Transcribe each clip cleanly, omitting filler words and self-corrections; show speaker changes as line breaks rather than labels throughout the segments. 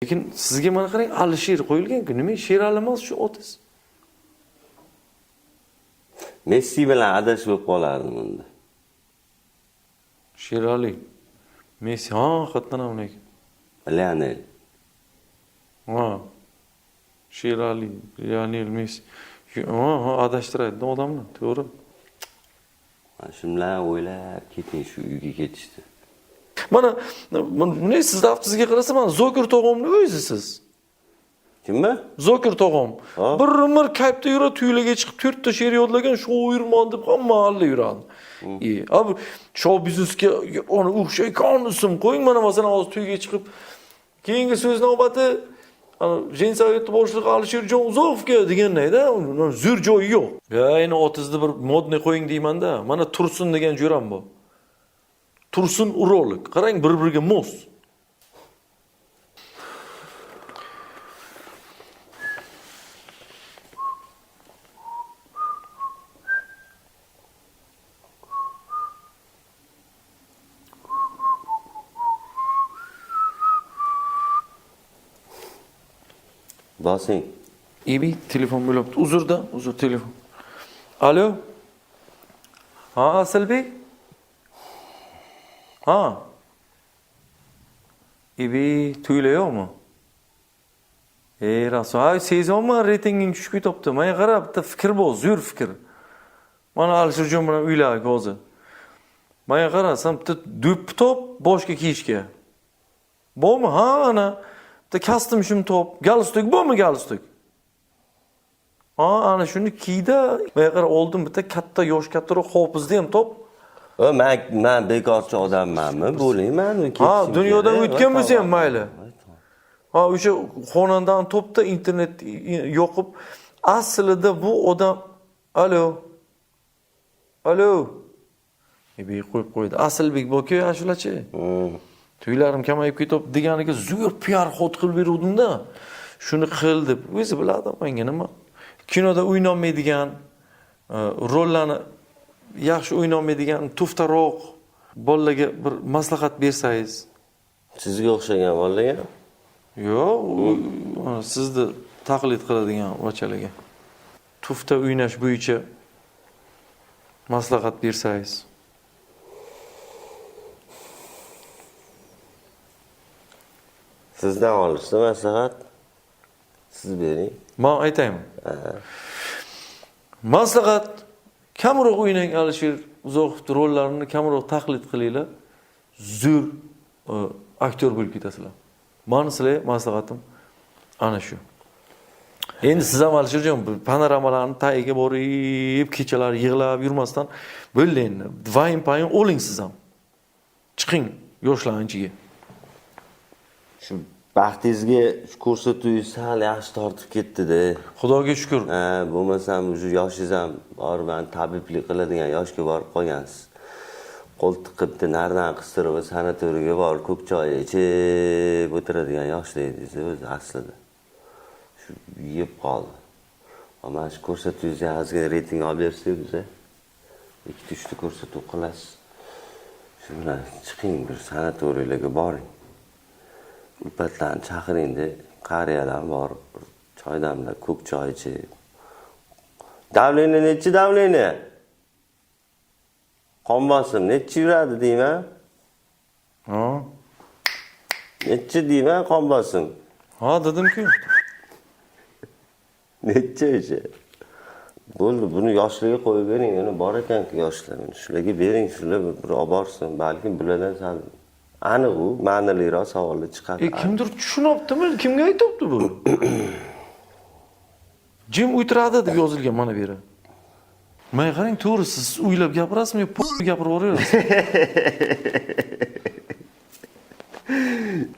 Lekin sizga mana qarang, Alisher qo'yilgan-ku. Nima Sherali emas shu otiz?
Messi bilan adashib qolardim unda.
Sherali. Messi, haqiqatan ham lekin.
Lionel.
Ha. Sherali, Lionel Messi. Adashtiradi odamni, to'g'ri.
Mana shunlar o'ylab keting shu uyga ketishdi.
Mana siz daftizga qarasa, mana Zokir tog'omni o'zisiz.
Kimmi?
Zokir tog'om. Bir kaypda yura, tuylaga chiqib 4 ta she'r yodlagan, shu o'yirmon deb hamma mahalla yuradi. Abi, show biznesga uni o'xshaygan ism qo'ying, mana masalan hozir tuyga chiqib, keyingi so'z navbati Jensovetni boshlig'i Alisherjon Uzoqovga deganlayda, zo'r joyi yo'q. Endi otizni bir modniy qo'ying deyman-da. Mana Tursun degan jo'ram bor. Tursun urolog. Qarang, bir-biriga mos.
Basing.
İyi telefon bo'libdi. Uzr telefon. Alo. Ha, Asilbek? Ha. To'yla yo'qmi? Rasul, sezonman reytinging tushib ketibdi. Menga qarab, bitta fikr bor, zo'r fikr. Mana Alisherjon bilan uylar hozir. Menga qarasam, bitta do'p top boshga kiyishga. Bormi? Ha, ana. Bitta custom shim top, galstuk bormi galstuk? Ha, ana shuni kiydi. Menga qara oldim bitta katta yosh kattaroq hofizda ham top.
Men bekorchi odammanmi? Bo'layman.
Ha, dunyodan o'tgan bo'lsa ham mayli. Ha, o'sha xonandan topda internet yoqib, aslida bu odam alo. Qo'yib qo'ydi. Asilbek boku ashulachi. Tuylarim kamayib ketib deganiga zo'r PR xod qilib beruvdim-da. Shuni qil deb o'zi biladi menga nima. Kinoda o'ynolmaydigan, rollarni yaxshi o'ynolmaydigan, tuftaroq bolalarga bir maslahat bersangiz.
Sizga o'xshagan bolalarga?
Yo'q, sizni taqlid qiladigan vachalarga. Tufta o'ynash bo'yicha maslahat bersangiz.
Sizdan olishdi maslahat. Siz bering.
Men aytaymi? Maslahat kamroq o'ynang, Alisher Uzoqov rollarini kamroq taqlid qilinglar. Zo'r aktyor bo'lib ketasizlar. Meni sizlarga maslahatim ana shu. Endi siz ham Alisherjon panoramalarni tagiga borib, kechalar yig'lab yurmasdan bo'ldi endi. Vaym-payin oling siz ham. Chiqing yoshlanchiga.
Shu baxtingizga ko'rsatuvingiz sal yaxshi tortib ketdi-da.
Xudoga shukr.
Bo'lmasam shu yoshingiz ham borib tabiblik qiladigan yoshga borib qolgansiz. Qo'ltiq qilibdi, nardan qistirib sanatoriyaga borib ko'k choy ichib o'tiradigan yoshda edingiz o'zi aslida. Shu yeb qoldi. Mana shu ko'rsatuvingizga ozgina reyting olib bersangiz, 2-3 ta ko'rsatuv qilasiz. Shu bilan chiqing, bir sanatoriyalarga boring. Ulpatlarni chaqiringda, qariyalar bor, choy damlab, ko'k choy ichib. Davleniya nechi davleniya? Qon bosim nechi yuradi deyman?
Ha?
Nechi deyman qon bosim?
Ha, dedim-ku.
Nechi o'sha? Bo'ldi, buni yoshlarga qo'yib bering, yana bor ekan-ku yoshlar. Shularga bering, shular bir olib borsin, balki bulardan sal aniq u ma'niliroq savollar chiqadi.
Kimdir tushunibdimi? Kimga aytibdi bu? Jim o'tiradi deb yozilgan mana bu yerda. Men qarang, to'g'ri siz o'ylab gapirasizmi yo gapirib o'rayapsiz?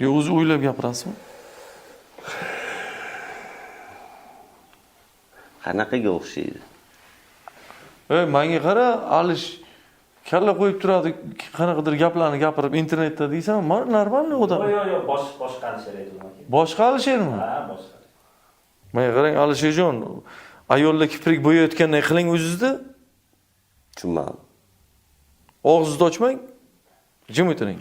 Yo o'zi o'ylab gapirasizmi?
Qanaqaga o'xshaydi?
Menga qara, Alish kalla qo'yib turadi, qanaqadir gaplarni gapirib internetda deysan, normal odam.
Yo'q, boshqa Alisher edi u.
Boshqa Alishermi?
Ha, boshqa.
Menga qarang, Alisherjon, ayollar kiprik bo'yayotgandan qiling o'zingizda.
Tushunmadim.
Og'zingizni ochmang, jim o'tiring.